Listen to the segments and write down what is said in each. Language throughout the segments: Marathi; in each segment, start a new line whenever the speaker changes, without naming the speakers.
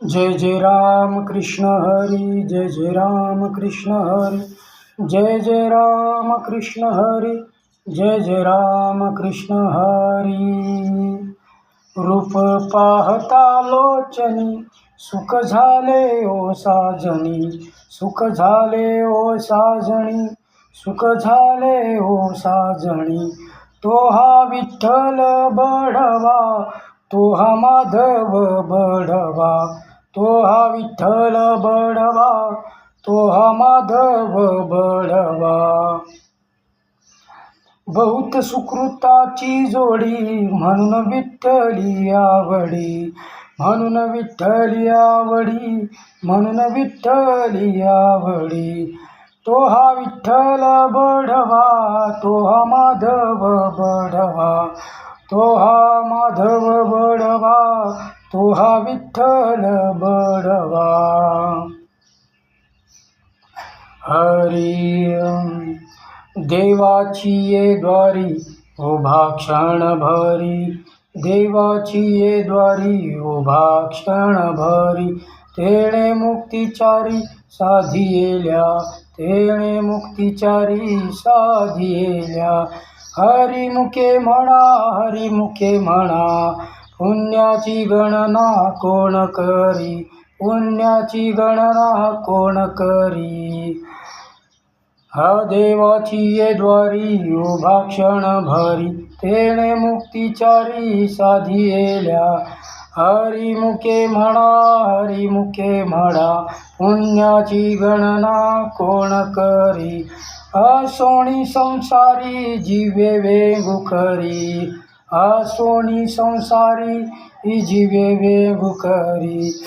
जय जय राम कृष्ण हरी, जय जय राम कृष्ण हरी, जय जय राम कृष्ण हरी, जय जय राम कृष्ण हरी. रूप पाहता लोचनी, सुख झाले ओ साजनी, सुख झाले ओ साजणी, सुख झाले ओ साजणी. तो हा विठ्ठल बढवा, तो हा माधव बढवा, तो हा विठ्ठल बढवा, तो हा माधव बढवा. बहुत सुकृताची जोडी, म्हणून विठ्ठली आवडी, म्हणून विठ्ठली आवडी, म्हणून विठ्ठली आवडी. तो हा विठ्ठल बढवा, तो हा माधव बढवा, तो हा माधव बढवा, तो हा विठ्ठल बढवा. हरी देवाची ये द्वारी उभा क्षण भरी, देवाची ये द्वारी उभा क्षण भरी. तेणे मुक्तिचारी साधियेल्या, तेणे मुक्तिचारी साधियेल्या. हरिमुखे म्हणा, हरिमुखे म्हणा, पुण्याची गणना कोण करी, पुण्याची गणना कोण करी. हा देवाची ये द्वारी उभा क्षण भरी, तेणे मुक्तिचारी साधियेल्या. हरिमुखे म्हणा, हरिमुखे म्हणा, पुण्याची गणना कोण करी. असोणी संसारी जीवे वेगुखरी, असोणी संसारी जीवे वेगुखरी.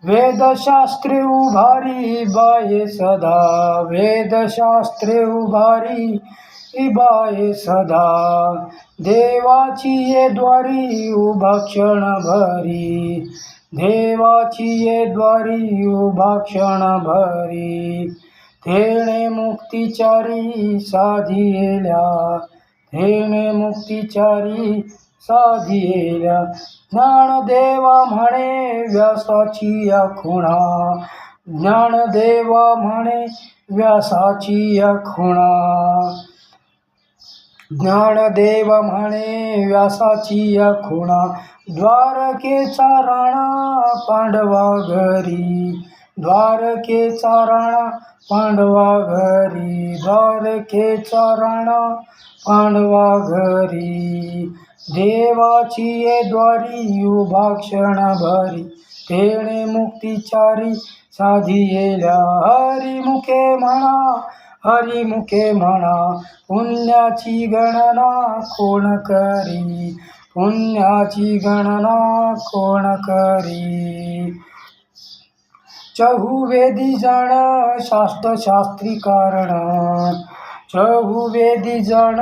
वेदशास्त्रे उभारी बाये सदा, वेदशास्त्रे उभारी बाये सदा. देवाची ये द्वारी उभा क्षण भरी, देवाची ये द्वारी उभा क्षण भरी. तेणे मुक्तिचारी साधियेल्या, तेणे मुक्तिचारी साधियेल्या. ज्ञानदेवा म्हणे व्यासाची या खुणा, ज्ञानदेवा म्हणे व्यासाची या खुणा. ज्ञानदेव म्हणे व्यासाची या खुणा. द्वारकेचा राणा पांडवा घरी, द्वारकेचा राणा पांडवा घरी, द्वारकेचा राणा पांडवा घरी. देवाची ये द्वारी उभा क्षण भरी, तेणे मुक्तिचारी साधियेल्या. हरिमुखे म्हणा, हरिमुखे म्हणा, पुण्याची गणना कोण करी, पुण्याची गणना कोण करी. चहुवेदी जण शास्त्री कारण, चहुवेदी जण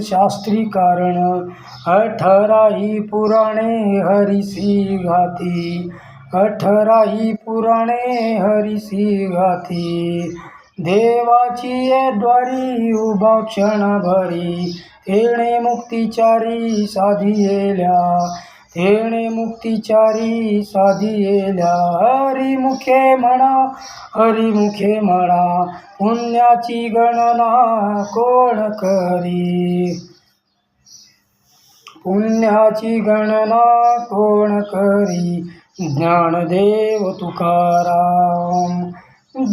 शास्त्री कारण. 18 पुराणे हरिसी गाती, 18 पुराणे हरिसी गाती. देवाची ये द्वारी उभा क्षण भरी, तेणे मुक्तिचारी साधियेल्या, तेणे मुक्तिचारी साधियेल्या. हरिमुखे म्हणा, हरिमुखे म्हणा, पुण्याची गणना कोण करी, पुण्याची गणना कोण करी. ज्ञानदेव तुकाराम,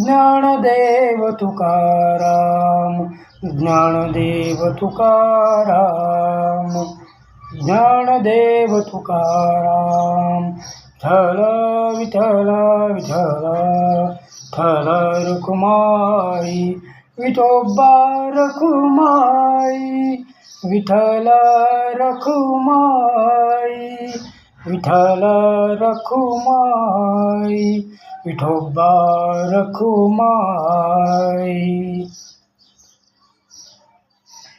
ज्ञानदेव तुकाराम, ज्ञानदेव तुकाराम, ज्ञानदेव तुकाराम. विठ्ठल विठ्ठल विठ्ठल रखुमाई, विठोबा रखुमाई, विठ्ठल रखुमाई, विठ्ठल रखुमाई, विठोबा रखुमाई.